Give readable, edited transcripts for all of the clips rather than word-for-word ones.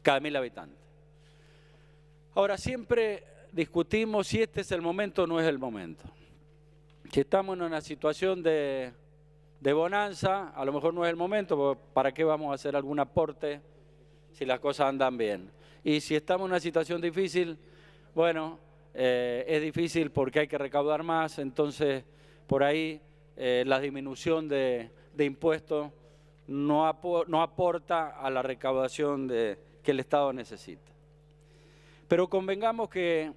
cada 1.000 habitantes. Ahora, siempre discutimos si este es el momento o no es el momento. Si estamos en una situación de bonanza, a lo mejor no es el momento, porque ¿para qué vamos a hacer algún aporte si las cosas andan bien? Y si estamos en una situación difícil, bueno, es difícil porque hay que recaudar más, entonces por ahí la disminución de impuestos no aporta a la recaudación que el Estado necesita. Pero convengamos que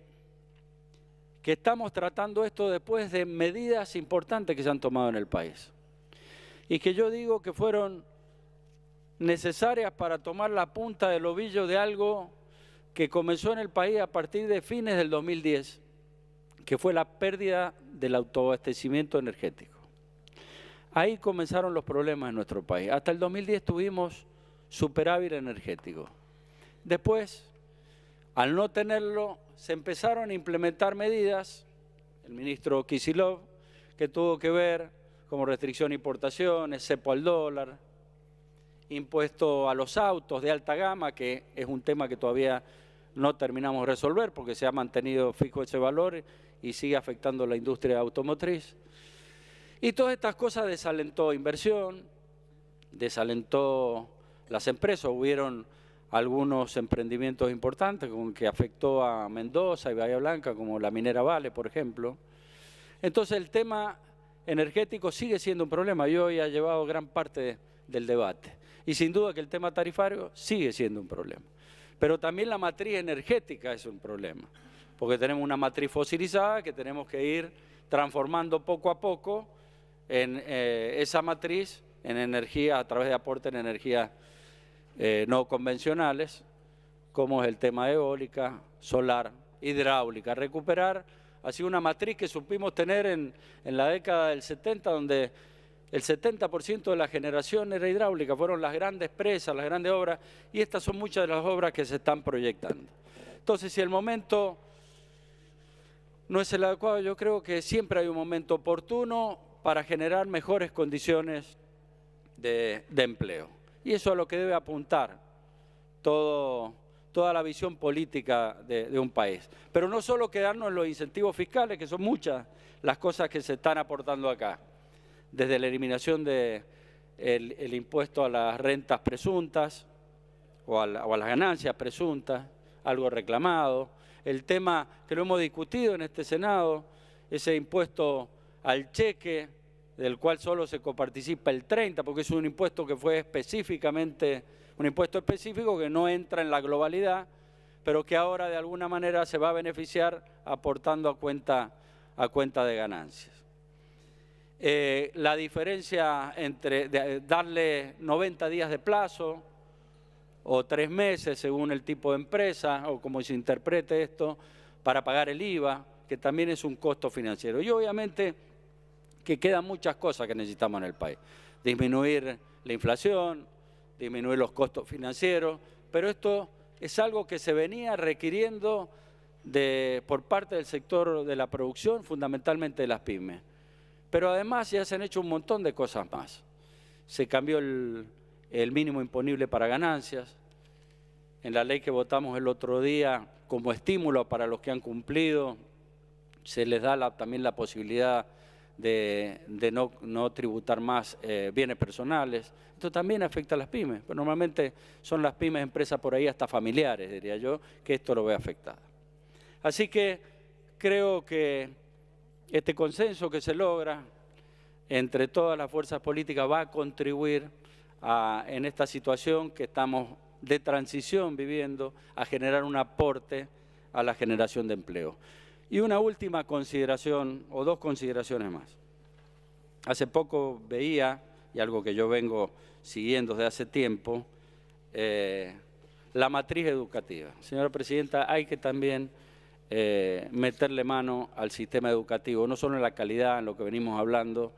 estamos tratando esto después de medidas importantes que se han tomado en el país y que yo digo que fueron necesarias para tomar la punta del ovillo de algo que comenzó en el país a partir de fines del 2010, que fue la pérdida del autoabastecimiento energético. Ahí comenzaron los problemas en nuestro país. Hasta el 2010 tuvimos superávit energético. Después, al no tenerlo, se empezaron a implementar medidas, el ministro Kicillof, que tuvo que ver como restricción a importaciones, cepo al dólar, impuesto a los autos de alta gama, que es un tema que todavía no terminamos de resolver porque se ha mantenido fijo ese valor y sigue afectando la industria automotriz. Y todas estas cosas desalentó inversión, desalentó las empresas, hubieron algunos emprendimientos importantes que afectó a Mendoza y Bahía Blanca, como la minera Vale, por ejemplo. Entonces el tema energético sigue siendo un problema y hoy ha llevado gran parte del debate. Y sin duda que el tema tarifario sigue siendo un problema. Pero también la matriz energética es un problema, porque tenemos una matriz fosilizada que tenemos que ir transformando poco a poco en esa matriz en energía a través de aporte en energías no convencionales, como es el tema de eólica, solar, hidráulica. Recuperar así una matriz que supimos tener en la década del 70, donde el 70% de la generación era hidráulica, fueron las grandes presas, las grandes obras, y estas son muchas de las obras que se están proyectando. Entonces, si el momento no es el adecuado, yo creo que siempre hay un momento oportuno para generar mejores condiciones de empleo. Y eso es a lo que debe apuntar toda la visión política de un país. Pero no solo quedarnos en los incentivos fiscales, que son muchas las cosas que se están aportando acá, desde la eliminación del impuesto a las rentas presuntas o a las ganancias presuntas, algo reclamado, el tema que lo hemos discutido en este Senado, ese impuesto al cheque, del cual solo se coparticipa el 30%, porque es un impuesto que fue específicamente, un impuesto específico que no entra en la globalidad, pero que ahora de alguna manera se va a beneficiar aportando a cuenta de ganancias. La diferencia entre darle 90 días de plazo o 3 meses según el tipo de empresa o como se interprete esto para pagar el IVA, que también es un costo financiero. Y obviamente que quedan muchas cosas que necesitamos en el país. Disminuir la inflación, disminuir los costos financieros, pero esto es algo que se venía requiriendo por parte del sector de la producción, fundamentalmente de las pymes. Pero además ya se han hecho un montón de cosas más. Se cambió el mínimo imponible para ganancias. En la ley que votamos el otro día, como estímulo para los que han cumplido, se les da también la posibilidad de no tributar más bienes personales. Esto también afecta a las pymes, pero normalmente son las pymes empresas por ahí hasta familiares, diría yo, que esto lo ve afectado. Así que creo que este consenso que se logra entre todas las fuerzas políticas va a contribuir en esta situación que estamos de transición viviendo, a generar un aporte a la generación de empleo. Y una última consideración, o 2 consideraciones más. Hace poco veía, y algo que yo vengo siguiendo desde hace tiempo, la matriz educativa. Señora Presidenta, hay que también meterle mano al sistema educativo, no solo en la calidad, en lo que venimos hablando,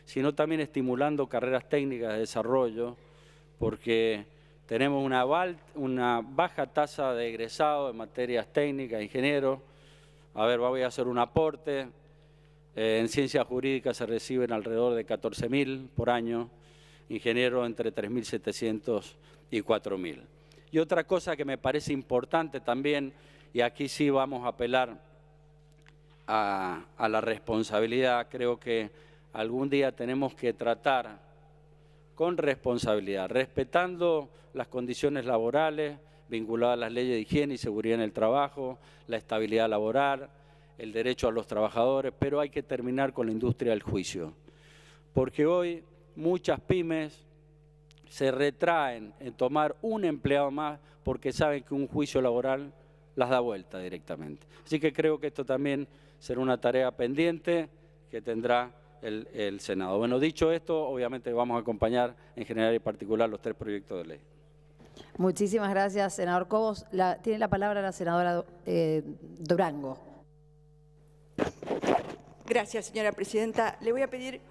sino también estimulando carreras técnicas de desarrollo, porque tenemos una baja tasa de egresados en materias técnicas, ingenieros. A ver, voy a hacer un aporte. En ciencias jurídicas se reciben alrededor de 14.000 por año, ingenieros entre 3.700 y 4.000. Y otra cosa que me parece importante también, y aquí sí vamos a apelar a la responsabilidad, creo que algún día tenemos que tratar con responsabilidad, respetando las condiciones laborales vinculadas a las leyes de higiene y seguridad en el trabajo, la estabilidad laboral, el derecho a los trabajadores, pero hay que terminar con la industria del juicio, porque hoy muchas pymes se retraen en tomar un empleado más porque saben que un juicio laboral las da vuelta directamente. Así que creo que esto también será una tarea pendiente que tendrá el Senado. Bueno, dicho esto, obviamente vamos a acompañar en general y particular los 3 proyectos de ley. Muchísimas gracias, senador Cobos. Tiene la palabra la senadora Durango. Gracias, señora presidenta. Le voy a pedir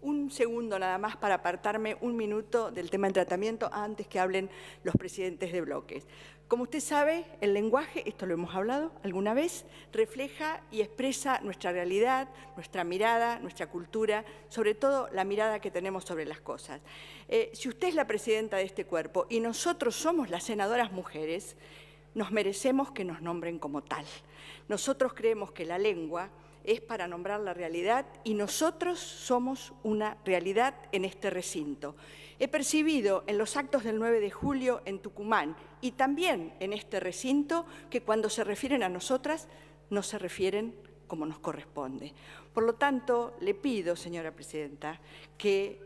un segundo nada más para apartarme un minuto del tema del tratamiento antes que hablen los presidentes de bloques. Como usted sabe, el lenguaje, esto lo hemos hablado alguna vez, refleja y expresa nuestra realidad, nuestra mirada, nuestra cultura, sobre todo la mirada que tenemos sobre las cosas. Si usted es la presidenta de este cuerpo y nosotros somos las senadoras mujeres, nos merecemos que nos nombren como tal. Nosotros creemos que la lengua es para nombrar la realidad y nosotros somos una realidad en este recinto. He percibido en los actos del 9 de julio en Tucumán y también en este recinto que cuando se refieren a nosotras no se refieren como nos corresponde. Por lo tanto, le pido, señora presidenta, que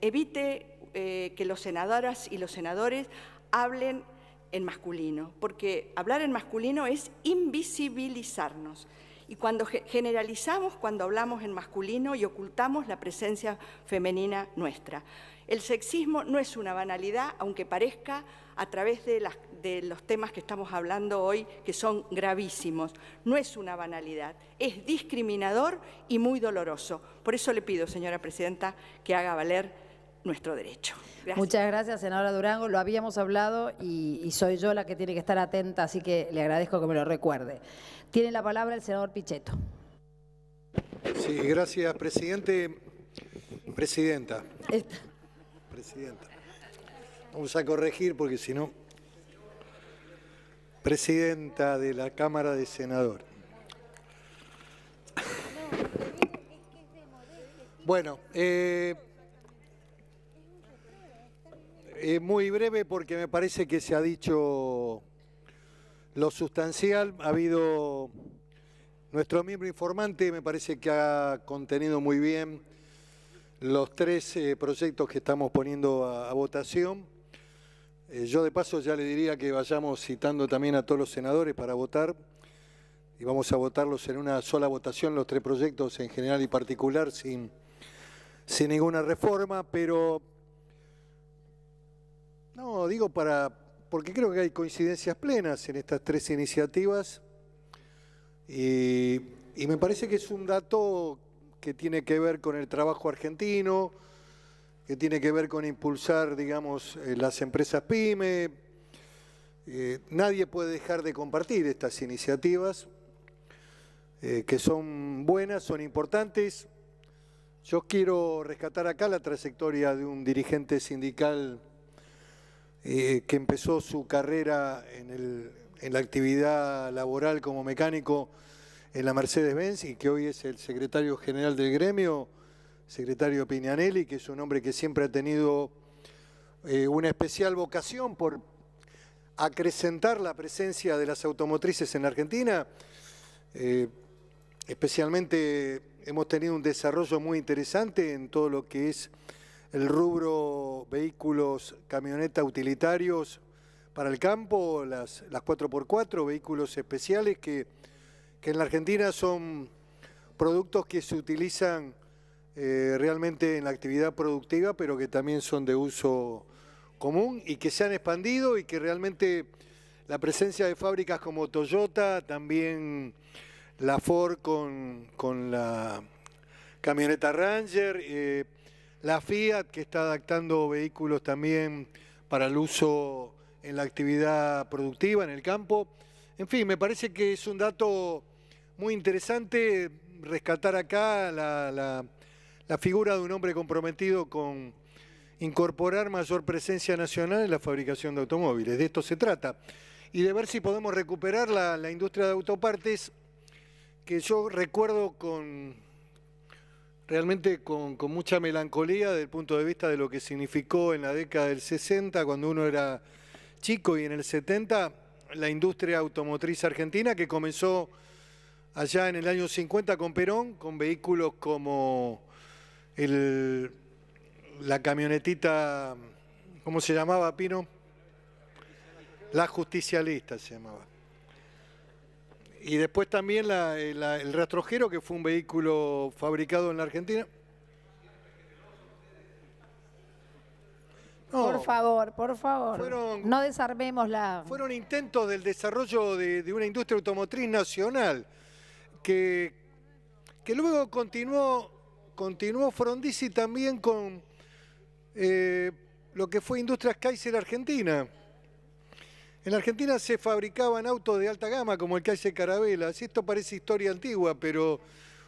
evite que las senadoras y los senadores hablen en masculino, porque hablar en masculino es invisibilizarnos. Y cuando generalizamos, cuando hablamos en masculino y ocultamos la presencia femenina nuestra. El sexismo no es una banalidad, aunque parezca a través de los temas que estamos hablando hoy, que son gravísimos. No es una banalidad, es discriminador y muy doloroso. Por eso le pido, señora presidenta, que haga valer nuestro derecho. Gracias. Muchas gracias, senadora Durango. Lo habíamos hablado y soy yo la que tiene que estar atenta, así que le agradezco que me lo recuerde. Tiene la palabra el senador Pichetto. Sí, gracias, presidente. Presidenta. Presidenta. Vamos a corregir porque si no... Presidenta de la Cámara de Senadores. Bueno, muy breve porque me parece que se ha dicho lo sustancial. Ha habido nuestro miembro informante, me parece que ha contenido muy bien los 3 proyectos que estamos poniendo a votación. Yo de paso ya le diría que vayamos citando también a todos los senadores para votar y vamos a votarlos en una sola votación, los 3 proyectos en general y particular, sin ninguna reforma, pero no, digo porque creo que hay coincidencias plenas en estas 3 iniciativas y me parece que es un dato que tiene que ver con el trabajo argentino, que tiene que ver con impulsar, digamos, las empresas PYME. Nadie puede dejar de compartir estas iniciativas, que son buenas, son importantes. Yo quiero rescatar acá la trayectoria de un dirigente sindical que empezó su carrera en la actividad laboral como mecánico en la Mercedes-Benz y que hoy es el secretario general del gremio, secretario Pignanelli, que es un hombre que siempre ha tenido una especial vocación por acrecentar la presencia de las automotrices en la Argentina. Especialmente hemos tenido un desarrollo muy interesante en todo lo que es el rubro vehículos, camionetas utilitarios para el campo, las 4x4, vehículos especiales que en la Argentina son productos que se utilizan realmente en la actividad productiva, pero que también son de uso común y que se han expandido y que realmente la presencia de fábricas como Toyota, también la Ford con la camioneta Ranger, la Fiat que está adaptando vehículos también para el uso en la actividad productiva, en el campo. En fin, me parece que es un dato muy interesante rescatar acá la figura de un hombre comprometido con incorporar mayor presencia nacional en la fabricación de automóviles. De esto se trata. Y de ver si podemos recuperar la industria de autopartes, que yo recuerdo realmente con mucha melancolía desde el punto de vista de lo que significó en la década del 60, cuando uno era chico, y en el 70, la industria automotriz argentina, que comenzó allá en el año 50 con Perón, con vehículos como la camionetita, ¿cómo se llamaba, Pino? La Justicialista se llamaba. Y después también el rastrojero, que fue un vehículo fabricado en la Argentina. No, por favor, no desarmemos la... Fueron intentos del desarrollo de una industria automotriz nacional, que luego continuó Frondizi también con lo que fue Industrias Kaiser Argentina. En la Argentina se fabricaban autos de alta gama como el Kaiser Carabelas. Esto parece historia antigua, pero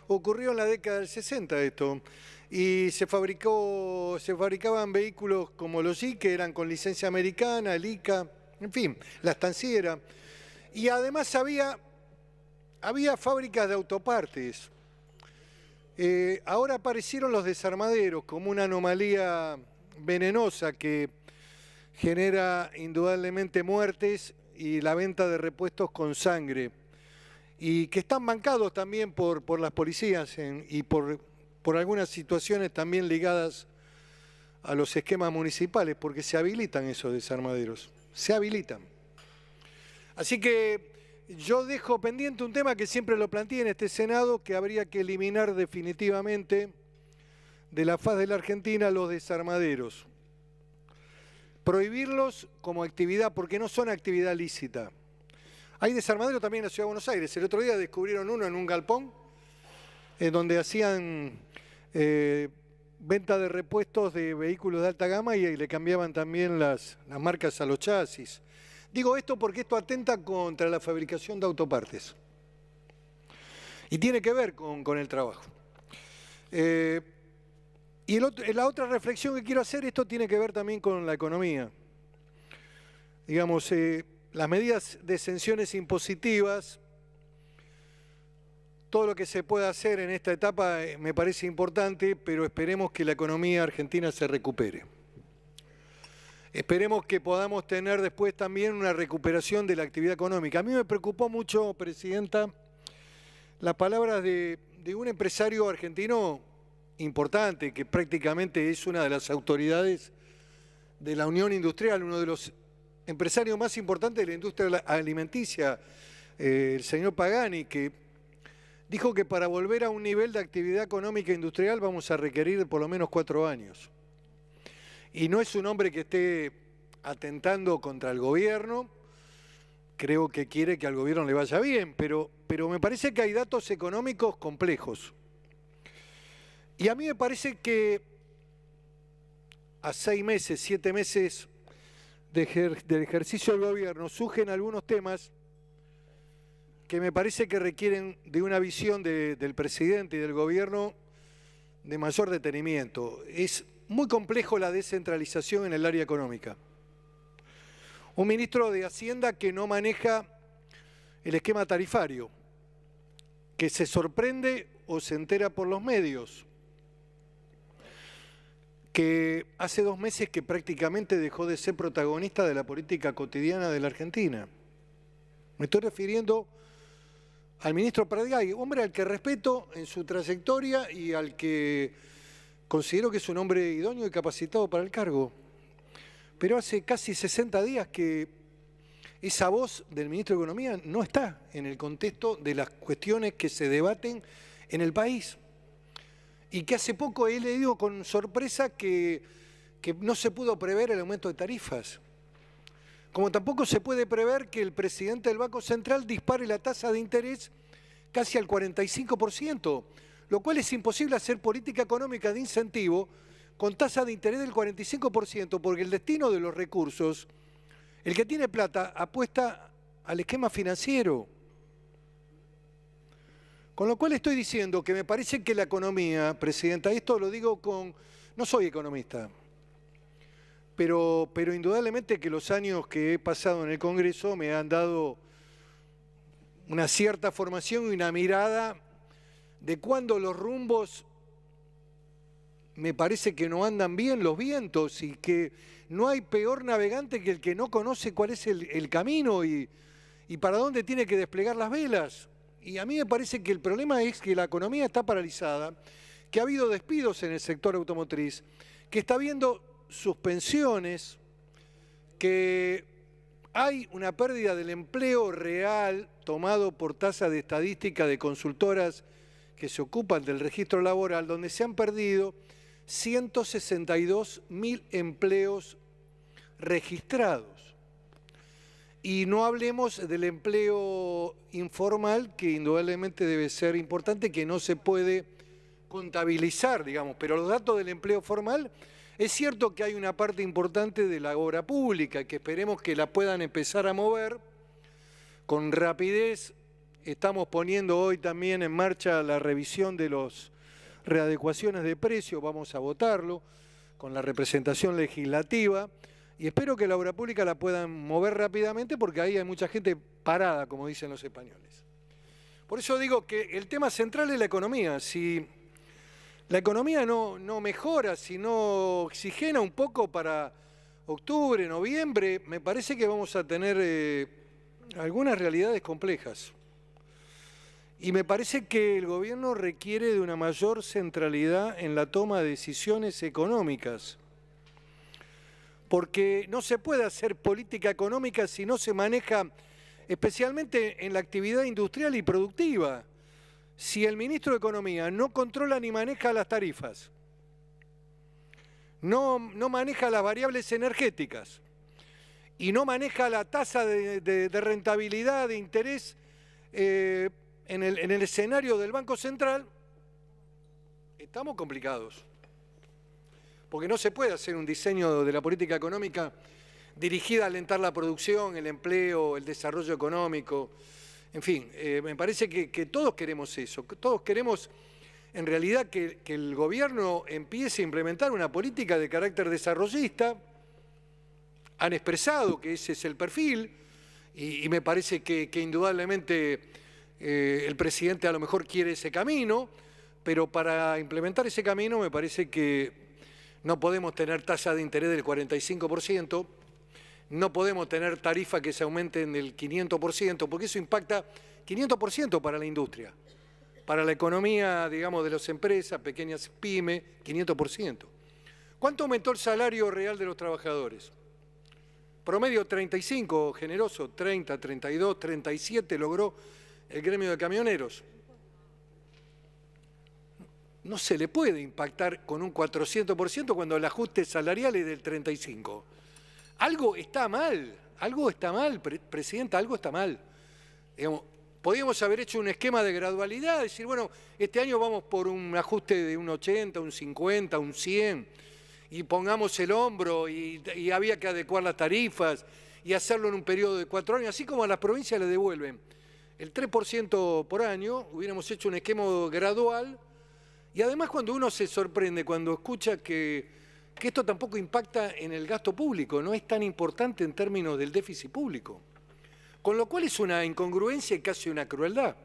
ocurrió en la década del 60 esto. Y se fabricaban vehículos como los Jeep, que eran con licencia americana, el ICA, en fin, la estanciera. Y además había fábricas de autopartes. Ahora aparecieron los desarmaderos como una anomalía venenosa que genera indudablemente muertes y la venta de repuestos con sangre, y que están bancados también por las policías y por algunas situaciones también ligadas a los esquemas municipales, porque se habilitan esos desarmaderos, se habilitan. Así que yo dejo pendiente un tema que siempre lo planteé en este Senado, que habría que eliminar definitivamente de la faz de la Argentina los desarmaderos. Prohibirlos como actividad, porque no son actividad lícita. Hay desarmaderos también en la Ciudad de Buenos Aires. El otro día descubrieron uno en un galpón, donde hacían venta de repuestos de vehículos de alta gama y le cambiaban también las marcas a los chasis. Digo esto porque esto atenta contra la fabricación de autopartes. Y tiene que ver con el trabajo. Y la otra reflexión que quiero hacer, esto tiene que ver también con la economía. Digamos, las medidas de exenciones impositivas, todo lo que se pueda hacer en esta etapa me parece importante, pero esperemos que la economía argentina se recupere. Esperemos que podamos tener después también una recuperación de la actividad económica. A mí me preocupó mucho, Presidenta, las palabras de un empresario argentino importante, que prácticamente es una de las autoridades de la Unión Industrial, uno de los empresarios más importantes de la industria alimenticia, el señor Pagani, que dijo que para volver a un nivel de actividad económica industrial vamos a requerir por lo menos 4 años. Y no es un hombre que esté atentando contra el gobierno, creo que quiere que al gobierno le vaya bien, pero me parece que hay datos económicos complejos. Y a mí me parece que a 6 meses, 7 meses del ejercicio del gobierno surgen algunos temas que me parece que requieren de una visión del presidente y del gobierno de mayor detenimiento. Es muy complejo la descentralización en el área económica. Un ministro de Hacienda que no maneja el esquema tarifario, que se sorprende o se entera por los medios, que hace 2 meses que prácticamente dejó de ser protagonista de la política cotidiana de la Argentina. Me estoy refiriendo al ministro Pratgay, hombre al que respeto en su trayectoria y al que considero que es un hombre idóneo y capacitado para el cargo. Pero hace casi 60 días que esa voz del ministro de Economía no está en el contexto de las cuestiones que se debaten en el país. Y que hace poco he leído con sorpresa que no se pudo prever el aumento de tarifas. Como tampoco se puede prever que el presidente del Banco Central dispare la tasa de interés casi al 45%, lo cual es imposible hacer política económica de incentivo con tasa de interés del 45%, porque el destino de los recursos, el que tiene plata apuesta al esquema financiero. Con lo cual estoy diciendo que me parece que la economía, Presidenta, esto lo digo no soy economista, pero indudablemente que los años que he pasado en el Congreso me han dado una cierta formación y una mirada de cuando los rumbos me parece que no andan bien los vientos y que no hay peor navegante que el que no conoce cuál es el camino y para dónde tiene que desplegar las velas. Y a mí me parece que el problema es que la economía está paralizada, que ha habido despidos en el sector automotriz, que está habiendo suspensiones, que hay una pérdida del empleo real tomado por tasa de estadística de consultoras que se ocupan del registro laboral, donde se han perdido 162.000 empleos registrados. Y no hablemos del empleo informal, que indudablemente debe ser importante, que no se puede contabilizar, digamos, pero los datos del empleo formal, es cierto que hay una parte importante de la obra pública, que esperemos que la puedan empezar a mover con rapidez. Estamos poniendo hoy también en marcha la revisión de las readecuaciones de precios, vamos a votarlo con la representación legislativa y espero que la obra pública la puedan mover rápidamente porque ahí hay mucha gente parada, como dicen los españoles. Por eso digo que el tema central es la economía. Si la economía no mejora, si no oxigena un poco para octubre, noviembre, me parece que vamos a tener algunas realidades complejas. Y me parece que el gobierno requiere de una mayor centralidad en la toma de decisiones económicas. Porque no se puede hacer política económica si no se maneja, especialmente en la actividad industrial y productiva. Si el ministro de Economía no controla ni maneja las tarifas, no maneja las variables energéticas y no maneja la tasa de rentabilidad, de interés en el escenario del Banco Central, estamos complicados. Porque no se puede hacer un diseño de la política económica dirigida a alentar la producción, el empleo, el desarrollo económico. En fin, me parece que todos queremos eso. Todos queremos, en realidad, que el gobierno empiece a implementar una política de carácter desarrollista. Han expresado que ese es el perfil y me parece que indudablemente el presidente a lo mejor quiere ese camino, pero para implementar ese camino me parece que no podemos tener tasa de interés del 45%, no podemos tener tarifas que se aumenten del 500%, porque eso impacta 500% para la industria, para la economía, digamos, de las empresas, pequeñas pymes, 500%. ¿Cuánto aumentó el salario real de los trabajadores? Promedio 35, generoso, 30, 32, 37 logró el gremio de camioneros. No se le puede impactar con un 400% cuando el ajuste salarial es del 35%. Algo está mal, Presidenta, algo está mal. Digamos, podríamos haber hecho un esquema de gradualidad, decir, bueno, este año vamos por un ajuste de un 80, un 50, un 100, y pongamos el hombro, y había que adecuar las tarifas, y hacerlo en un periodo de 4 años, así como a las provincias le devuelven el 3% por año, hubiéramos hecho un esquema gradual. Y además cuando uno se sorprende, cuando escucha que esto tampoco impacta en el gasto público, no es tan importante en términos del déficit público. Con lo cual es una incongruencia y casi una crueldad.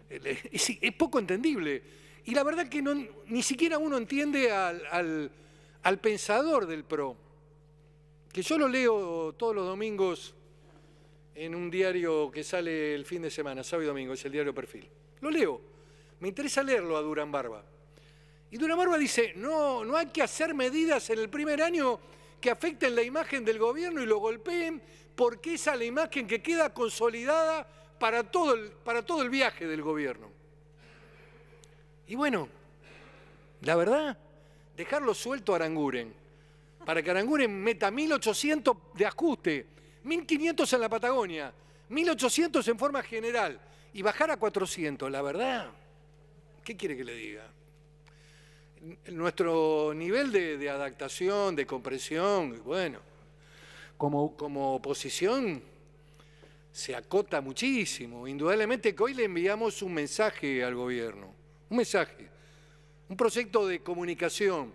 Es poco entendible. Y la verdad que ni siquiera uno entiende al pensador del PRO, que yo lo leo todos los domingos en un diario que sale el fin de semana, sábado y domingo, es el diario Perfil. Lo leo. Me interesa leerlo a Durán Barba. Y Durán Barba dice, no hay que hacer medidas en el primer año que afecten la imagen del gobierno y lo golpeen, porque esa es la imagen que queda consolidada para todo el viaje del gobierno. Y bueno, la verdad, dejarlo suelto a Aranguren, para que Aranguren meta 1.800 de ajuste, 1.500 en la Patagonia, 1.800 en forma general, y bajar a 400, la verdad... ¿Qué quiere que le diga? Nuestro nivel de adaptación, de comprensión, bueno, como oposición se acota muchísimo. Indudablemente que hoy le enviamos un mensaje al gobierno, un mensaje, un proyecto de comunicación,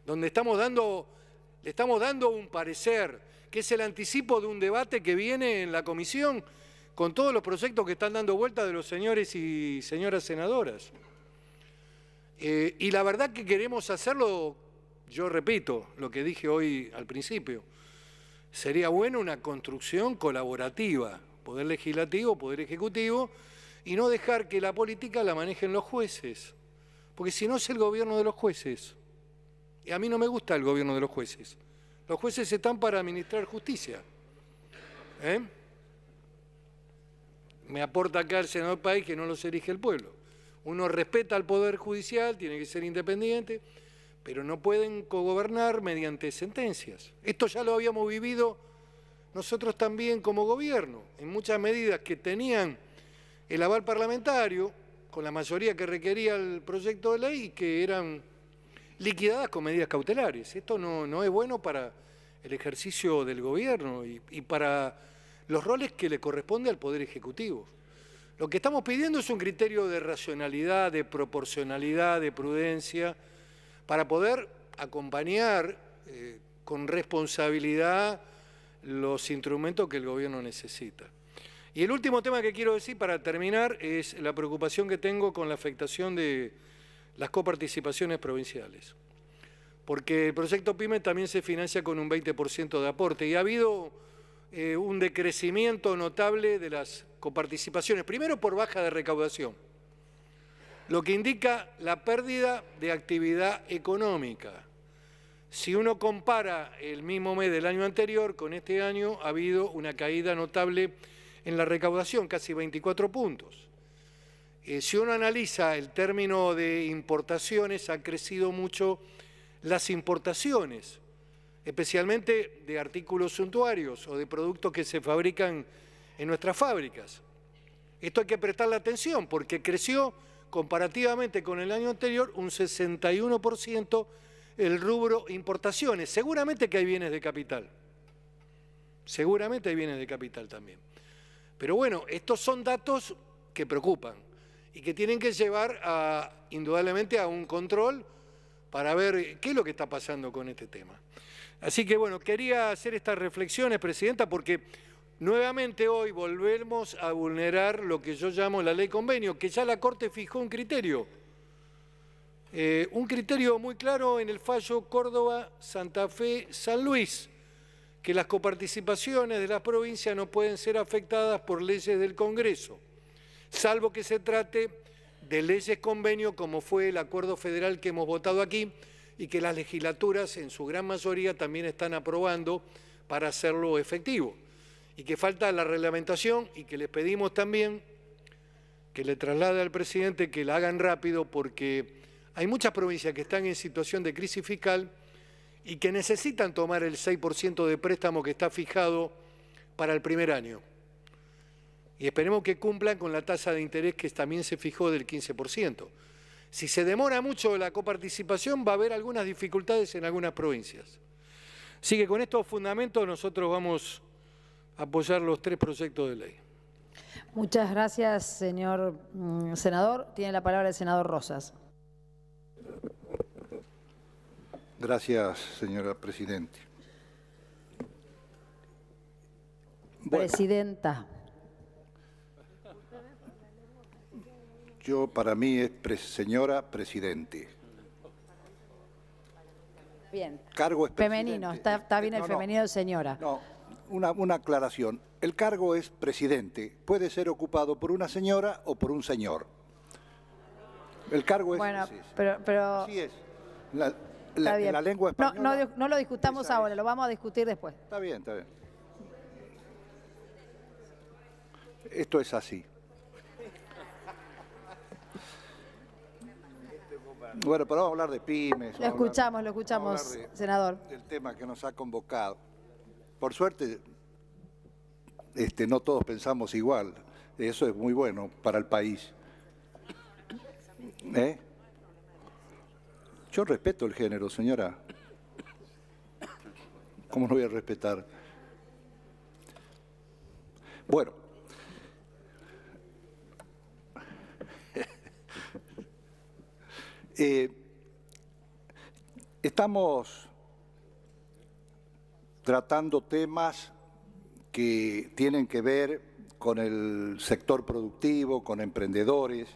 donde estamos dando Le estamos dando un parecer, que es el anticipo de un debate que viene en la comisión con todos los proyectos que están dando vuelta de los señores y señoras senadoras. Y la verdad que queremos hacerlo, yo repito lo que dije hoy al principio, sería bueno una construcción colaborativa, poder legislativo, poder ejecutivo, y no dejar que la política la manejen los jueces, porque si no es el gobierno de los jueces. Y a mí no me gusta el gobierno de los jueces. Los jueces están para administrar justicia. Me aporta acá el senador País que no los elige el pueblo. Uno respeta al Poder Judicial, tiene que ser independiente, pero no pueden cogobernar mediante sentencias. Esto ya lo habíamos vivido nosotros también como gobierno, en muchas medidas que tenían el aval parlamentario, con la mayoría que requería el proyecto de ley, y que eran liquidadas con medidas cautelares. Esto no es bueno para el ejercicio del gobierno y para los roles que le corresponde al Poder Ejecutivo. Lo que estamos pidiendo es un criterio de racionalidad, de proporcionalidad, de prudencia, para poder acompañar con responsabilidad los instrumentos que el gobierno necesita. Y el último tema que quiero decir para terminar es la preocupación que tengo con la afectación de las coparticipaciones provinciales. Porque el proyecto PYME también se financia con un 20% de aporte y ha habido un decrecimiento notable de las coparticipaciones, primero por baja de recaudación, lo que indica la pérdida de actividad económica. Si uno compara el mismo mes del año anterior con este año, ha habido una caída notable en la recaudación, casi 24 puntos. Si uno analiza el término de importaciones, ha crecido mucho las importaciones, especialmente de artículos suntuarios o de productos que se fabrican en nuestras fábricas. Esto hay que prestarle atención porque creció comparativamente con el año anterior un 61% el rubro importaciones. Seguramente que hay bienes de capital. Seguramente hay bienes de capital también. Pero bueno, estos son datos que preocupan y que tienen que llevar indudablemente a un control para ver qué es lo que está pasando con este tema. Así que bueno, quería hacer estas reflexiones, Presidenta, porque nuevamente hoy volvemos a vulnerar lo que yo llamo la ley convenio, que ya la Corte fijó un criterio muy claro en el fallo Córdoba, Santa Fe, San Luis, que las coparticipaciones de las provincias no pueden ser afectadas por leyes del Congreso, salvo que se trate de leyes convenio como fue el acuerdo federal que hemos votado aquí y que las legislaturas en su gran mayoría también están aprobando para hacerlo efectivo. Y que falta la reglamentación y que les pedimos también que le traslade al presidente que la hagan rápido porque hay muchas provincias que están en situación de crisis fiscal y que necesitan tomar el 6% de préstamo que está fijado para el primer año. Y esperemos que cumplan con la tasa de interés que también se fijó del 15%. Si se demora mucho la coparticipación, va a haber algunas dificultades en algunas provincias. Así que con estos fundamentos nosotros vamos a apoyar los 3 proyectos de ley. Muchas gracias, señor senador. Tiene la palabra el senador Rosas. Gracias, señora Presidenta. Presidenta. Para mí es señora Presidente. Bien. Cargo es femenino, presidente. está bien el femenino de señora. No, una aclaración. El cargo es presidente. Puede ser ocupado por una señora o por un señor. El cargo es... Bueno, pero Así es. está bien. En la lengua española... No lo discutamos ahora, lo vamos a discutir después. Está bien, está bien. Esto es así. Bueno, pero vamos a hablar de pymes. Lo escuchamos, senador. El tema que nos ha convocado. Por suerte, no todos pensamos igual. Eso es muy bueno para el país. Yo respeto el género, señora. ¿Cómo no voy a respetar? Bueno. Estamos tratando temas que tienen que ver con el sector productivo, con emprendedores,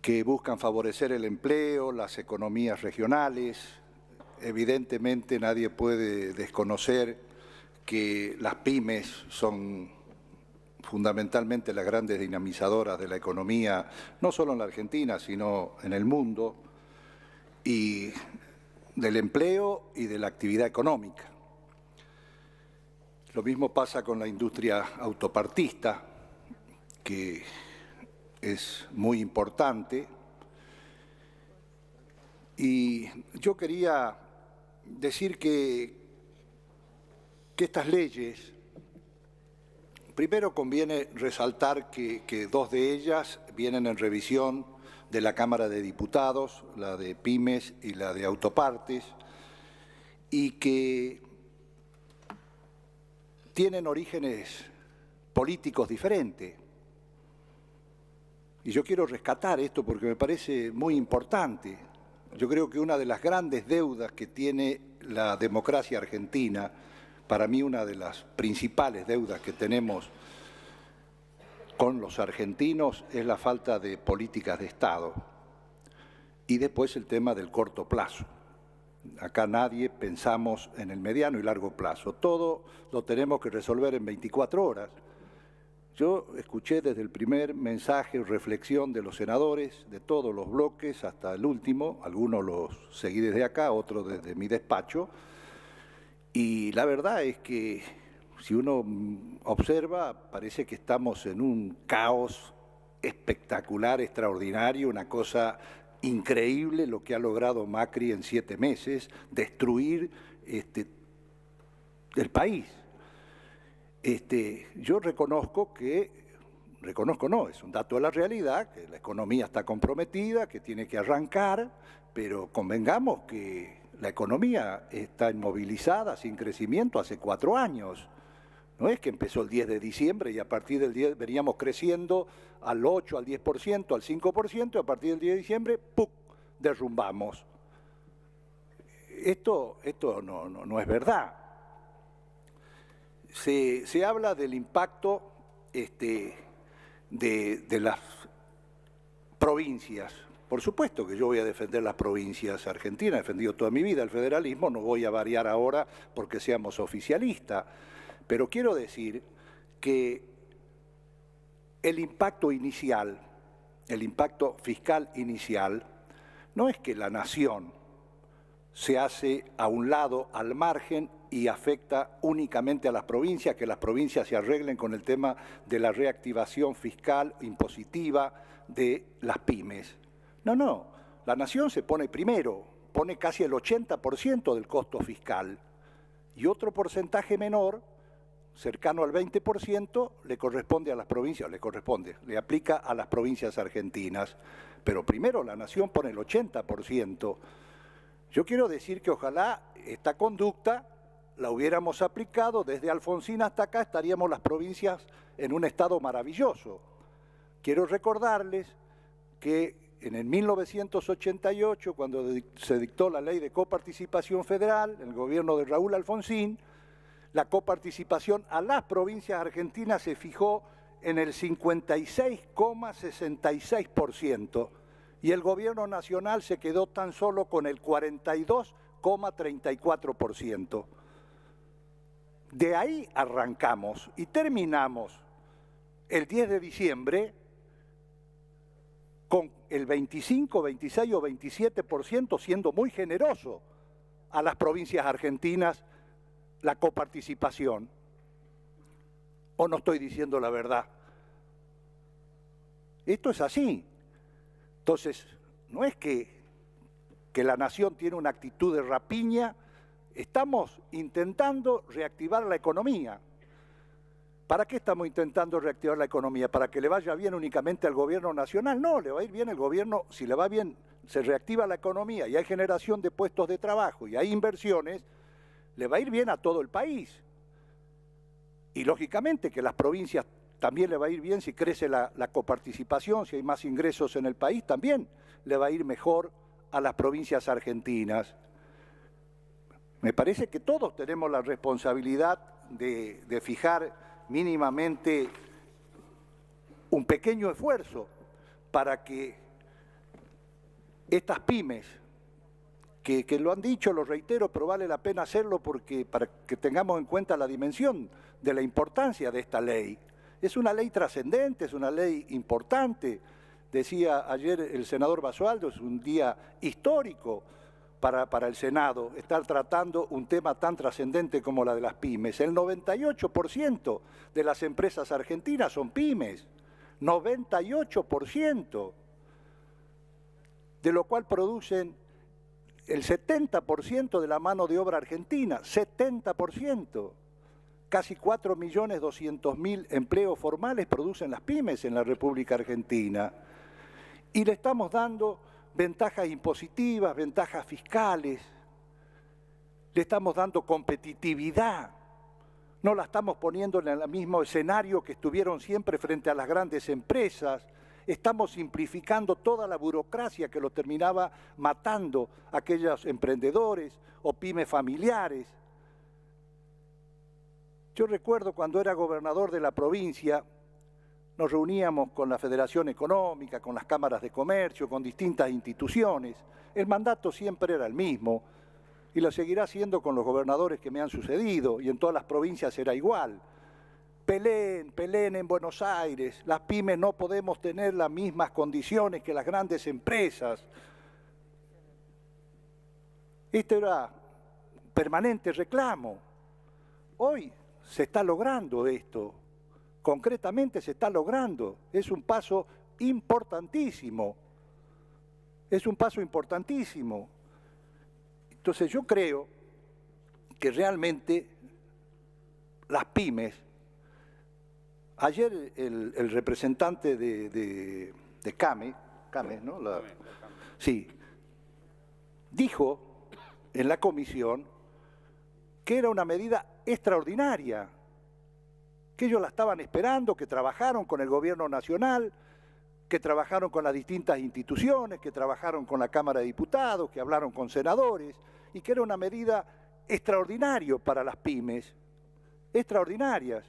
que buscan favorecer el empleo, las economías regionales. Evidentemente nadie puede desconocer que las pymes son fundamentalmente las grandes dinamizadoras de la economía, no solo en la Argentina, sino en el mundo, y del empleo y de la actividad económica. Lo mismo pasa con la industria autopartista, que es muy importante. Y yo quería decir que estas leyes, primero conviene resaltar que dos de ellas vienen en revisión de la Cámara de Diputados, la de pymes y la de autopartes, y que tienen orígenes políticos diferentes. Y yo quiero rescatar esto porque me parece muy importante. Yo creo que una de las grandes deudas que tiene la democracia argentina, para mí una de las principales deudas que tenemos con los argentinos, es la falta de políticas de Estado. Y después el tema del corto plazo. Acá nadie pensamos en el mediano y largo plazo. Todo lo tenemos que resolver en 24 horas. Yo escuché desde el primer mensaje o reflexión de los senadores, de todos los bloques hasta el último, algunos los seguí desde acá, otros desde mi despacho, y la verdad es que si uno observa, parece que estamos en un caos espectacular, extraordinario, una cosa increíble lo que ha logrado Macri en 7 meses, destruir el país. Yo reconozco no, es un dato de la realidad, que la economía está comprometida, que tiene que arrancar, pero convengamos que la economía está inmovilizada, sin crecimiento, hace 4 años. No es que empezó el 10 de diciembre y a partir del 10 veníamos creciendo al 8, al 10%, al 5%, y a partir del 10 de diciembre, ¡pum!, derrumbamos. Esto no es verdad. Se habla del impacto de las provincias. Por supuesto que yo voy a defender las provincias argentinas, he defendido toda mi vida el federalismo, no voy a variar ahora porque seamos oficialistas, pero quiero decir que el impacto inicial, el impacto fiscal inicial, no es que la nación se hace a un lado, al margen, y afecta únicamente a las provincias, que las provincias se arreglen con el tema de la reactivación fiscal impositiva de las pymes. No, la nación se pone primero, pone casi el 80% del costo fiscal y otro porcentaje menor, cercano al 20%, le corresponde a las provincias, le aplica a las provincias argentinas, pero primero la nación pone el 80%. Yo quiero decir que ojalá esta conducta la hubiéramos aplicado desde Alfonsín hasta acá, estaríamos las provincias en un estado maravilloso. Quiero recordarles que en el 1988, cuando se dictó la ley de coparticipación federal, en el gobierno de Raúl Alfonsín, la coparticipación a las provincias argentinas se fijó en el 56,66% y el gobierno nacional se quedó tan solo con el 42,34%. De ahí arrancamos y terminamos el 10 de diciembre con el 25, 26 o 27%, siendo muy generoso a las provincias argentinas la coparticipación. ¿O no estoy diciendo la verdad? Esto es así. Entonces, no es que la nación tiene una actitud de rapiña, estamos intentando reactivar la economía. ¿Para qué estamos intentando reactivar la economía? ¿Para que le vaya bien únicamente al gobierno nacional? No, le va a ir bien el gobierno, si le va bien, se reactiva la economía y hay generación de puestos de trabajo y hay inversiones, le va a ir bien a todo el país. Y lógicamente que las provincias también le va a ir bien si crece la coparticipación, si hay más ingresos en el país, también le va a ir mejor a las provincias argentinas. Me parece que todos tenemos la responsabilidad de fijar mínimamente un pequeño esfuerzo para que estas pymes, que lo han dicho, lo reitero, pero vale la pena hacerlo para que tengamos en cuenta la dimensión de la importancia de esta ley. Es una ley trascendente, es una ley importante. Decía ayer el senador Basualdo, es un día histórico para el Senado estar tratando un tema tan trascendente como la de las pymes. El 98% de las empresas argentinas son pymes, 98%, de lo cual producen el 70% de la mano de obra argentina, 70%. Casi 4.200.000 empleos formales producen las pymes en la República Argentina. Y le estamos dando ventajas impositivas, ventajas fiscales, le estamos dando competitividad, no la estamos poniendo en el mismo escenario que estuvieron siempre frente a las grandes empresas, estamos simplificando toda la burocracia que lo terminaba matando a aquellos emprendedores o pymes familiares. Yo recuerdo cuando era gobernador de la provincia, nos reuníamos con la Federación Económica, con las cámaras de comercio, con distintas instituciones. El mandato siempre era el mismo y lo seguirá siendo con los gobernadores que me han sucedido y en todas las provincias será igual. Peleen en Buenos Aires, las pymes no podemos tener las mismas condiciones que las grandes empresas. Este era permanente reclamo. Hoy se está logrando esto. Concretamente se está logrando, es un paso importantísimo, es un paso importantísimo. Entonces yo creo que realmente las pymes, ayer el representante de CAME, ¿no? Sí, dijo en la comisión que era una medida extraordinaria, que ellos la estaban esperando, que trabajaron con el gobierno nacional, que trabajaron con las distintas instituciones, que trabajaron con la Cámara de Diputados, que hablaron con senadores, y que era una medida extraordinaria para las pymes, extraordinarias.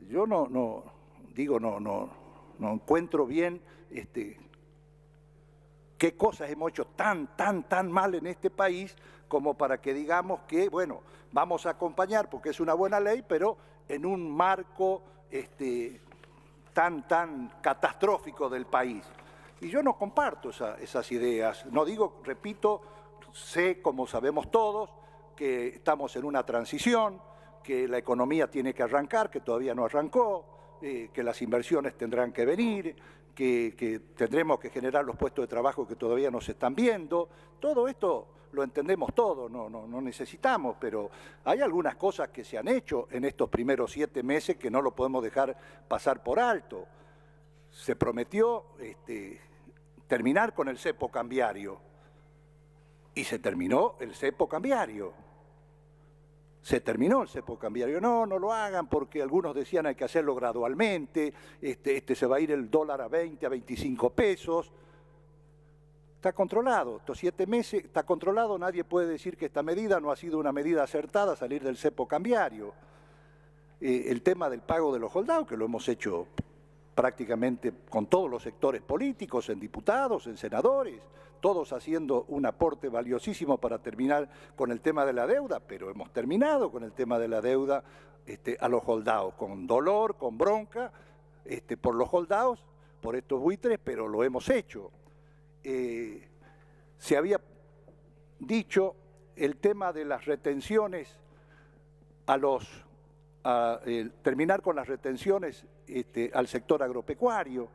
Yo no encuentro bien qué cosas hemos hecho tan mal en este país como para que digamos que, bueno, vamos a acompañar porque es una buena ley, pero en un marco tan catastrófico del país. Y yo no comparto esas ideas. No digo, repito, sé, como sabemos todos, que estamos en una transición, que la economía tiene que arrancar, que todavía no arrancó, que las inversiones tendrán que venir, que tendremos que generar los puestos de trabajo que todavía no se están viendo. Todo esto lo entendemos todo, no necesitamos, pero hay algunas cosas que se han hecho en estos primeros 7 meses que no lo podemos dejar pasar por alto. Se prometió terminar con el cepo cambiario y se terminó el cepo cambiario. Se terminó el cepo cambiario. No lo hagan porque algunos decían hay que hacerlo gradualmente, se va a ir el dólar a 20, a 25 pesos. Está controlado, estos 7 meses está controlado, nadie puede decir que esta medida no ha sido una medida acertada, salir del cepo cambiario. El tema del pago de los holdados, que lo hemos hecho prácticamente con todos los sectores políticos, en diputados, en senadores, todos haciendo un aporte valiosísimo para terminar con el tema de la deuda, pero hemos terminado con el tema de la deuda a los holdados, con dolor, con bronca, por los holdados, por estos buitres, pero lo hemos hecho. Se había dicho el tema de las retenciones terminar con las retenciones al sector agropecuario.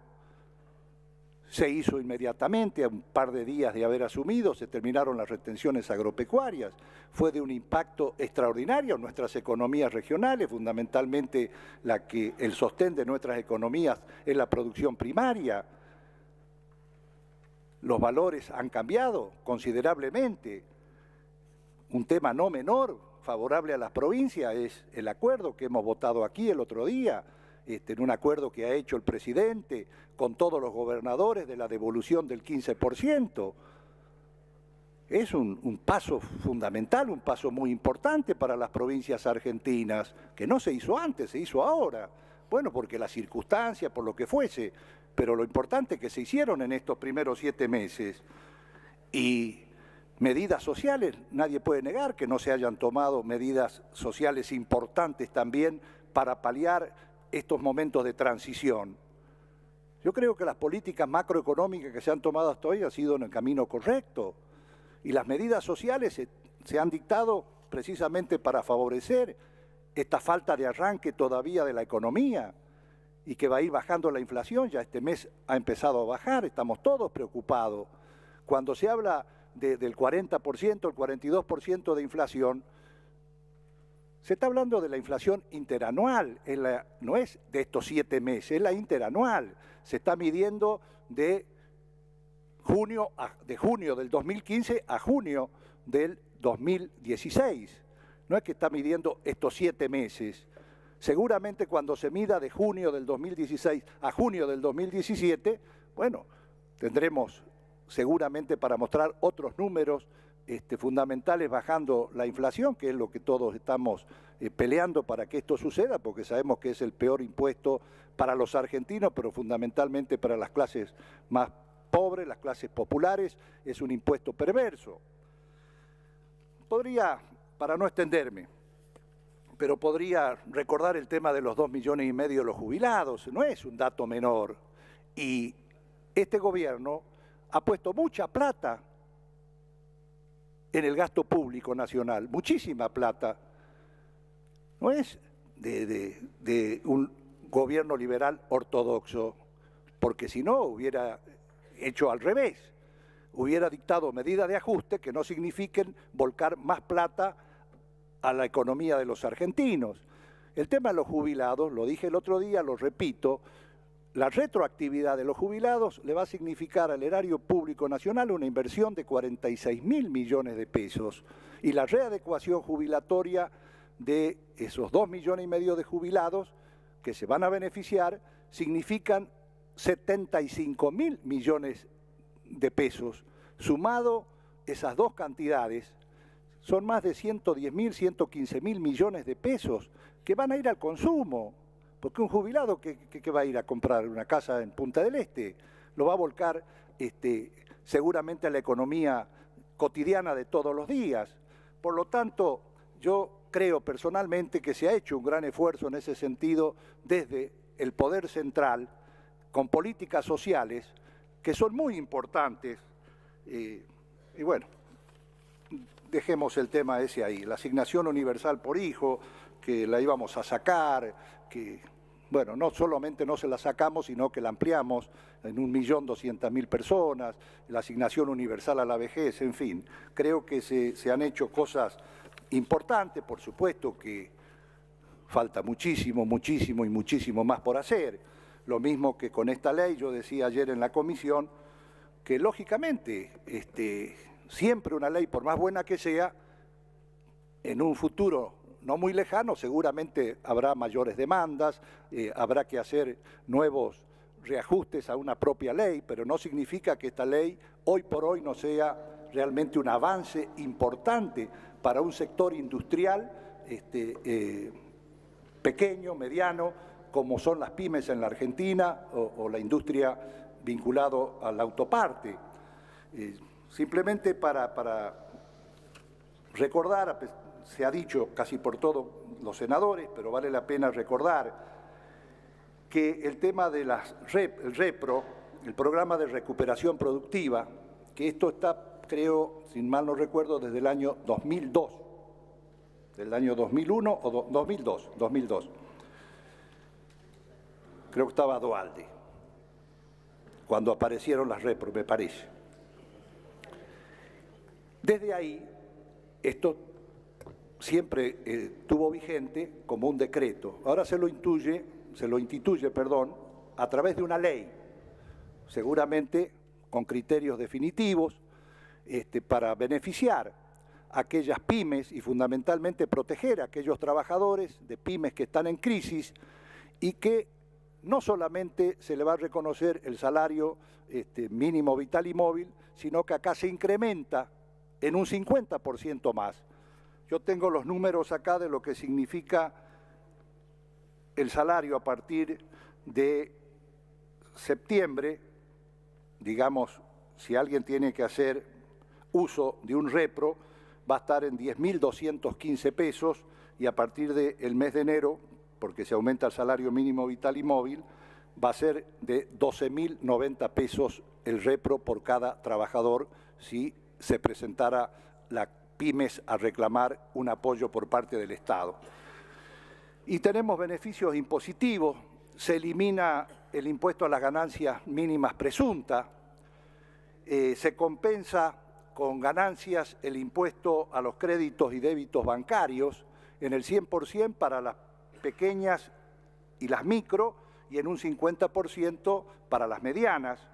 Se hizo inmediatamente, a un par de días de haber asumido, se terminaron las retenciones agropecuarias. Fue de un impacto extraordinario en nuestras economías regionales, fundamentalmente el sostén de nuestras economías es la producción primaria. Los valores han cambiado considerablemente. Un tema no menor, favorable a las provincias, es el acuerdo que hemos votado aquí el otro día, en un acuerdo que ha hecho el presidente con todos los gobernadores de la devolución del 15%. es un paso fundamental, un paso muy importante para las provincias argentinas, que no se hizo antes, se hizo ahora. Bueno, porque las circunstancias, por lo que fuese, pero lo importante es que se hicieron en estos primeros 7 meses. Y medidas sociales, nadie puede negar que no se hayan tomado medidas sociales importantes también para paliar estos momentos de transición. Yo creo que las políticas macroeconómicas que se han tomado hasta hoy han sido en el camino correcto. Y las medidas sociales se han dictado precisamente para favorecer esta falta de arranque todavía de la economía y que va a ir bajando la inflación. Ya este mes ha empezado a bajar, estamos todos preocupados. Cuando se habla del 40%, el 42% de inflación, se está hablando de la inflación interanual, no es de estos 7 meses, es la interanual. Se está midiendo de junio del 2015 a junio del 2016. No es que está midiendo estos 7 meses. Seguramente cuando se mida de junio del 2016 a junio del 2017, bueno, tendremos seguramente para mostrar otros números fundamentales bajando la inflación, que es lo que todos estamos peleando para que esto suceda, porque sabemos que es el peor impuesto para los argentinos, pero fundamentalmente para las clases más pobres, las clases populares, es un impuesto perverso. Podría, para no extenderme, pero podría recordar el tema de los 2,5 millones de los jubilados, no es un dato menor. Y este gobierno ha puesto mucha plata en el gasto público nacional, muchísima plata. No es de un gobierno liberal ortodoxo, porque si no hubiera hecho al revés, hubiera dictado medidas de ajuste que no signifiquen volcar más plata a la economía de los argentinos. El tema de los jubilados, lo dije el otro día, lo repito, la retroactividad de los jubilados le va a significar al erario público nacional una inversión de 46.000 millones de pesos y la readecuación jubilatoria de esos 2,5 millones de jubilados que se van a beneficiar significan 75.000 millones de pesos. Sumado esas dos cantidades, son más de 110.000, 115.000 millones de pesos que van a ir al consumo. Porque un jubilado que va a ir a comprar una casa en Punta del Este, lo va a volcar seguramente a la economía cotidiana de todos los días. Por lo tanto, yo creo personalmente que se ha hecho un gran esfuerzo en ese sentido desde el Poder Central, con políticas sociales que son muy importantes. Y bueno, dejemos el tema ese ahí. La asignación universal por hijo, que la íbamos a sacar, que, bueno, no solamente no se la sacamos, sino que la ampliamos en 1.200.000 personas, la asignación universal a la vejez, en fin. Creo que se han hecho cosas importantes, por supuesto que falta muchísimo, muchísimo y muchísimo más por hacer. Lo mismo que con esta ley, yo decía ayer en la comisión, que lógicamente siempre una ley, por más buena que sea, en un futuro no muy lejano, seguramente habrá mayores demandas, habrá que hacer nuevos reajustes a una propia ley, pero no significa que esta ley hoy por hoy no sea realmente un avance importante para un sector industrial pequeño, mediano, como son las pymes en la Argentina o la industria vinculado a la autoparte. Simplemente para recordar, se ha dicho casi por todos los senadores, pero vale la pena recordar que el tema de el REPRO, el Programa de Recuperación Productiva, que esto está, creo, sin mal no recuerdo, desde el año 2002, del año 2001 o 2002. Creo que estaba Dualde, cuando aparecieron las REPRO, me parece. Desde ahí, esto siempre estuvo vigente como un decreto. Ahora se lo instituye, a través de una ley, seguramente con criterios definitivos, para beneficiar a aquellas pymes y fundamentalmente proteger a aquellos trabajadores de pymes que están en crisis y que no solamente se le va a reconocer el salario mínimo vital y móvil, sino que acá se incrementa en un 50% más. Yo tengo los números acá de lo que significa el salario a partir de septiembre. Digamos, si alguien tiene que hacer uso de un repro, va a estar en 10.215 pesos y a partir del mes de enero, porque se aumenta el salario mínimo vital y móvil, va a ser de 12.090 pesos el repro por cada trabajador si se presentara la pymes a reclamar un apoyo por parte del Estado. Y tenemos beneficios impositivos, se elimina el impuesto a las ganancias mínimas presuntas, se compensa con ganancias el impuesto a los créditos y débitos bancarios en el 100% para las pequeñas y las micro y en un 50% para las medianas.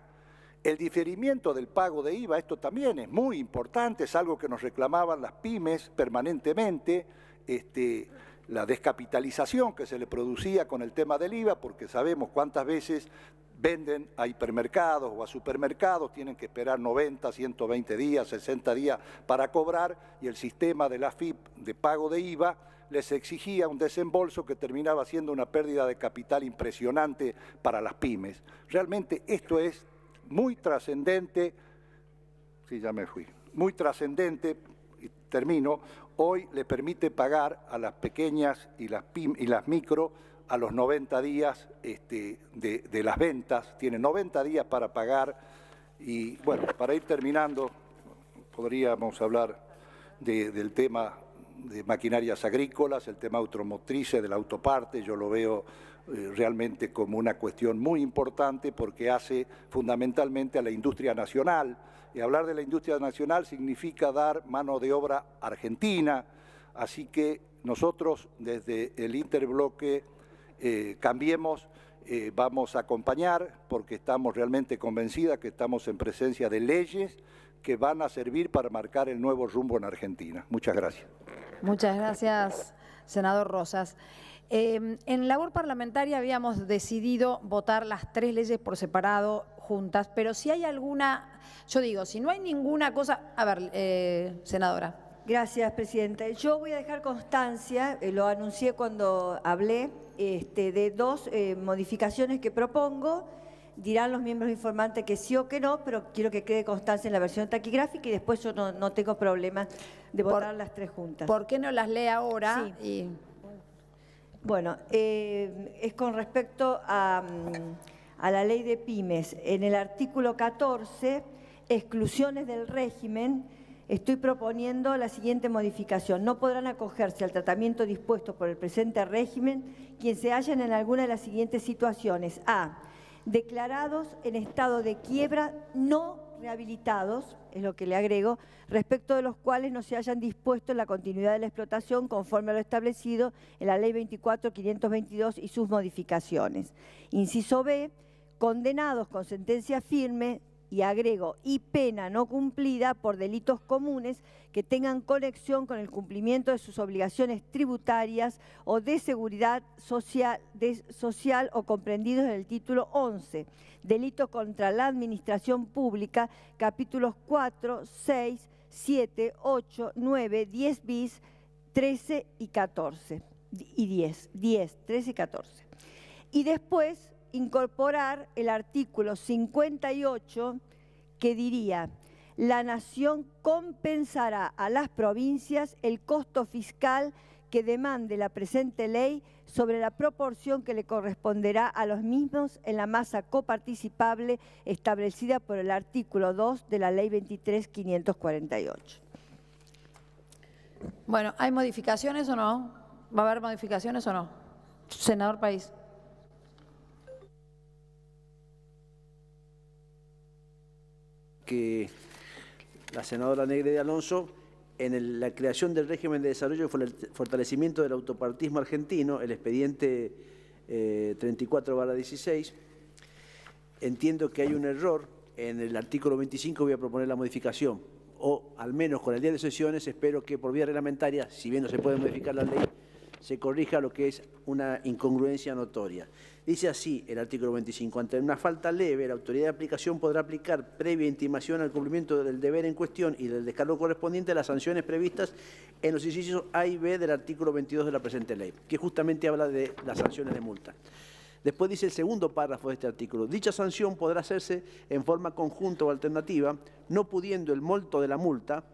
El diferimiento del pago de IVA, esto también es muy importante, es algo que nos reclamaban las pymes permanentemente, la descapitalización que se le producía con el tema del IVA, porque sabemos cuántas veces venden a hipermercados o a supermercados, tienen que esperar 90, 120 días, 60 días para cobrar, y el sistema de la AFIP de pago de IVA les exigía un desembolso que terminaba siendo una pérdida de capital impresionante para las pymes. Realmente esto es muy trascendente, sí, ya me fui, muy trascendente, y termino, hoy le permite pagar a las pequeñas y las micro a los 90 días de las ventas, tienen 90 días para pagar. Y bueno, para ir terminando, podríamos hablar del tema de maquinarias agrícolas, el tema automotrices, del autoparte. Yo lo veo realmente como una cuestión muy importante porque hace fundamentalmente a la industria nacional. Y hablar de la industria nacional significa dar mano de obra argentina, así que nosotros desde el Interbloque Cambiemos vamos a acompañar porque estamos realmente convencidas que estamos en presencia de leyes que van a servir para marcar el nuevo rumbo en Argentina. Muchas gracias. Muchas gracias, senador Rosas. En labor parlamentaria habíamos decidido votar las 3 leyes por separado juntas, pero si hay alguna, yo digo, si no hay ninguna cosa, a ver, senadora. Gracias, presidenta. Yo voy a dejar constancia, lo anuncié cuando hablé, de 2 modificaciones que propongo. Dirán los miembros informantes que sí o que no, pero quiero que quede constancia en la versión taquigráfica y después yo no tengo problemas de votar las 3 juntas. ¿Por qué no las lee ahora? Sí. Bueno, es con respecto a la ley de pymes. En el artículo 14, exclusiones del régimen, estoy proponiendo la siguiente modificación. No podrán acogerse al tratamiento dispuesto por el presente régimen quien se hallen en alguna de las siguientes situaciones. A. Declarados en estado de quiebra no rehabilitados, es lo que le agrego, respecto de los cuales no se hayan dispuesto en la continuidad de la explotación conforme a lo establecido en la Ley 24.522 y sus modificaciones. Inciso B. Condenados con sentencia firme, y agrego, y pena no cumplida por delitos comunes que tengan conexión con el cumplimiento de sus obligaciones tributarias o de seguridad social o comprendidos en el título 11, delitos contra la administración pública, capítulos 4, 6, 7, 8, 9, 10 bis, 13 y 14, y 10, 13 y 14. Y después incorporar el artículo 58 que diría: la Nación compensará a las provincias el costo fiscal que demande la presente ley sobre la proporción que le corresponderá a los mismos en la masa coparticipable establecida por el artículo 2 de la Ley 23.548. Bueno, ¿hay modificaciones o no? ¿Va a haber modificaciones o no? Senador País. Que la senadora Negre de Alonso, en la creación del régimen de desarrollo y fortalecimiento del autopartismo argentino, el expediente 34/16, entiendo que hay un error en el artículo 25, voy a proponer la modificación, o al menos con el día de sesiones espero que por vía reglamentaria, si bien no se puede modificar la ley, se corrija lo que es una incongruencia notoria. Dice así el artículo 25, ante una falta leve, la autoridad de aplicación podrá aplicar previa intimación al cumplimiento del deber en cuestión y del descargo correspondiente las sanciones previstas en los incisos A y B del artículo 22 de la presente ley, que justamente habla de las sanciones de multa. Después dice el segundo párrafo de este artículo. Dicha sanción podrá hacerse en forma conjunta o alternativa, no pudiendo el monto de la multa,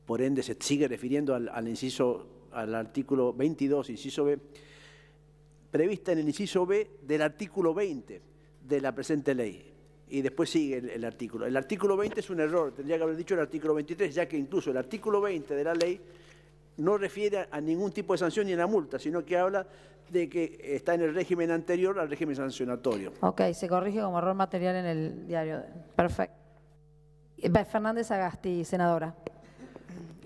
por ende se sigue refiriendo al artículo 22, inciso B, prevista en el inciso B del artículo 20 de la presente ley. Y después sigue el artículo. El artículo 20 es un error, tendría que haber dicho el artículo 23, ya que incluso el artículo 20 de la ley no refiere a ningún tipo de sanción ni a la multa, sino que habla de que está en el régimen anterior al régimen sancionatorio. Ok, se corrige como error material en el diario. Perfecto. Fernández Sagasti, senadora.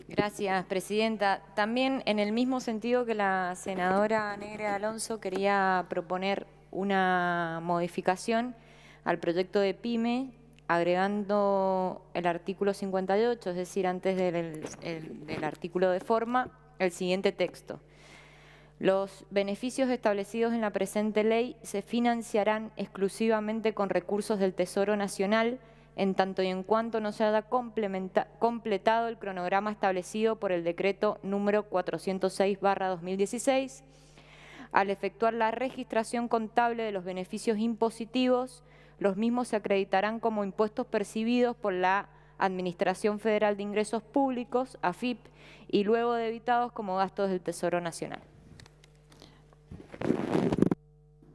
Gracias, presidenta. También en el mismo sentido que la senadora Negre Alonso, quería proponer una modificación al proyecto de PYME, agregando el artículo 58, es decir, antes del artículo de forma, el siguiente texto. Los beneficios establecidos en la presente ley se financiarán exclusivamente con recursos del Tesoro Nacional, en tanto y en cuanto no se haya completado el cronograma establecido por el decreto número 406/2016. Al efectuar la registración contable de los beneficios impositivos, los mismos se acreditarán como impuestos percibidos por la Administración Federal de Ingresos Públicos, AFIP, y luego debitados como gastos del Tesoro Nacional.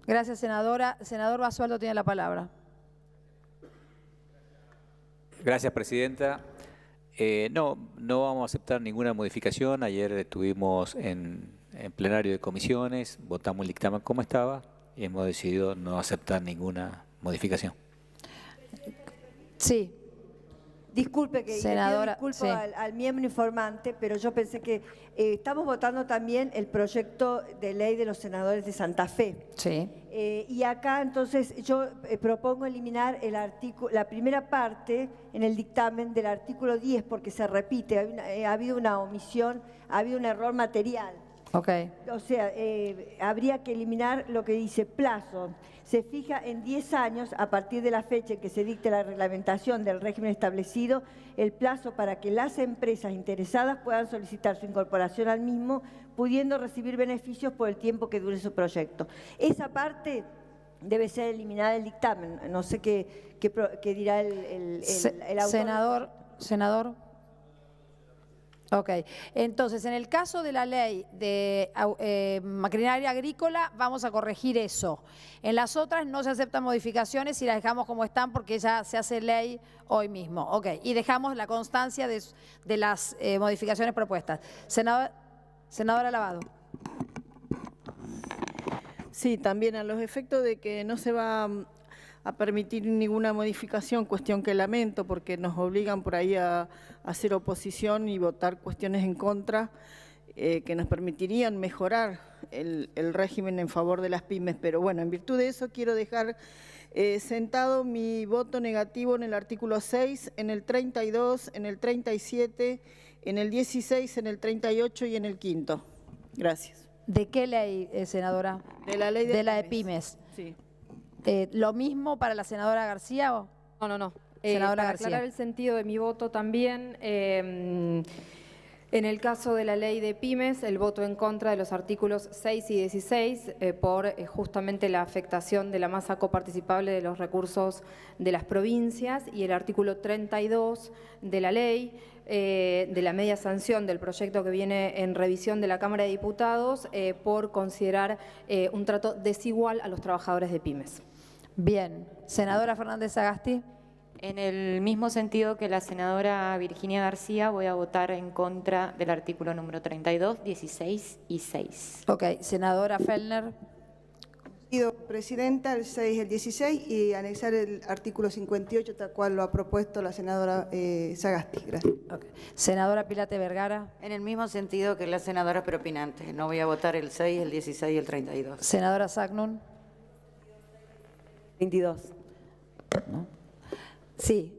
Gracias, senadora. Senador Basualdo tiene la palabra. Gracias, presidenta. No vamos a aceptar ninguna modificación. Ayer estuvimos en plenario de comisiones, votamos el dictamen como estaba y hemos decidido no aceptar ninguna modificación. Sí. Disculpe que senadora, le pido disculpas al miembro informante, pero yo pensé que estamos votando también el proyecto de ley de los senadores de Santa Fe. Sí. Y acá entonces yo propongo eliminar la primera parte en el dictamen del artículo 10 porque se repite, ha habido una omisión, ha habido un error material. Okay. O sea, habría que eliminar lo que dice plazo. Se fija en 10 años a partir de la fecha en que se dicte la reglamentación del régimen establecido el plazo para que las empresas interesadas puedan solicitar su incorporación al mismo, pudiendo recibir beneficios por el tiempo que dure su proyecto. Esa parte debe ser eliminada del dictamen. No sé qué dirá el autor. Senador. Ok, entonces en el caso de la ley de maquinaria agrícola vamos a corregir eso. En las otras no se aceptan modificaciones y las dejamos como están porque ya se hace ley hoy mismo. Ok, y dejamos la constancia de las modificaciones propuestas. Senadora Lavado. Sí, también a los efectos de que no se va a permitir ninguna modificación, cuestión que lamento porque nos obligan por ahí a hacer oposición y votar cuestiones en contra que nos permitirían mejorar el régimen en favor de las pymes. Pero bueno, en virtud de eso quiero dejar sentado mi voto negativo en el artículo 6, en el 32, en el 37, en el 16, en el 38 y en el 5º. Gracias. ¿De qué ley, senadora? De la ley de la de pymes. Sí. ¿Lo mismo para la senadora García o? No. Senadora para García. aclarar el sentido de mi voto también, en el caso de la ley de pymes, el voto en contra de los artículos 6 y 16 por justamente la afectación de la masa coparticipable de los recursos de las provincias y el artículo 32 de la ley, de la media sanción del proyecto que viene en revisión de la Cámara de Diputados por considerar un trato desigual a los trabajadores de pymes. Bien. Senadora Fernández Sagasti. En el mismo sentido que la senadora Virginia García, voy a votar en contra del artículo número 32, 16 y 6. Ok. Senadora Fellner. Presidenta, el 6 y el 16 y anexar el artículo 58 tal cual lo ha propuesto la senadora Sagasti. Gracias. Okay. Senadora Pilate Vergara. En el mismo sentido que la senadora Propinante. No voy a votar el 6, el 16 y el 32. Senadora Sagnun. 22. ¿No? Sí.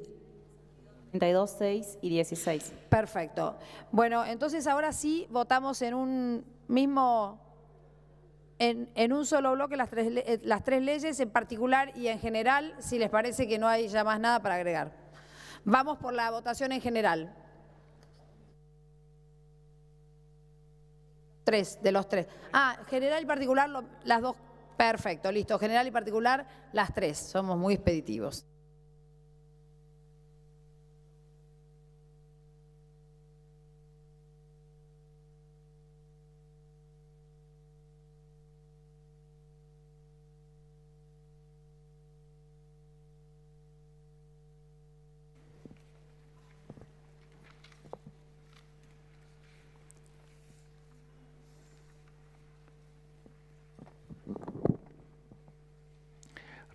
32, 6 y 16. Perfecto. Bueno, entonces ahora sí votamos en un en un solo bloque las tres leyes en particular y en general, si les parece que no hay ya más nada para agregar. Vamos por la votación en general. De los tres. General y particular, las dos. Perfecto, listo. General y particular, las tres. Somos muy expeditivos.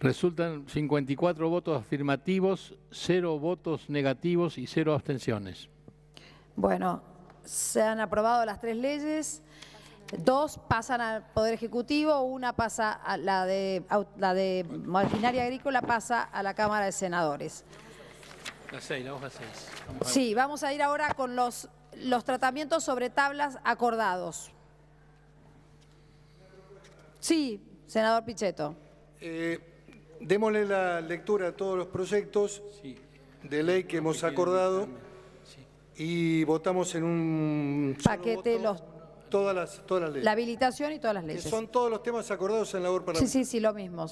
Resultan 54 votos afirmativos, 0 votos negativos y 0 abstenciones. Bueno, se han aprobado las tres leyes, 2 pasan al Poder Ejecutivo, una pasa a la de maquinaria agrícola pasa a la Cámara de Senadores. La hoja 6. Sí, vamos a ir ahora con los tratamientos sobre tablas acordados. Sí, senador Pichetto. Démosle la lectura a todos los proyectos de ley que hemos acordado y votamos en un paquete todas las leyes. La habilitación y todas las leyes. Son todos los temas acordados en labor parlamentaria. Sí, lo mismo.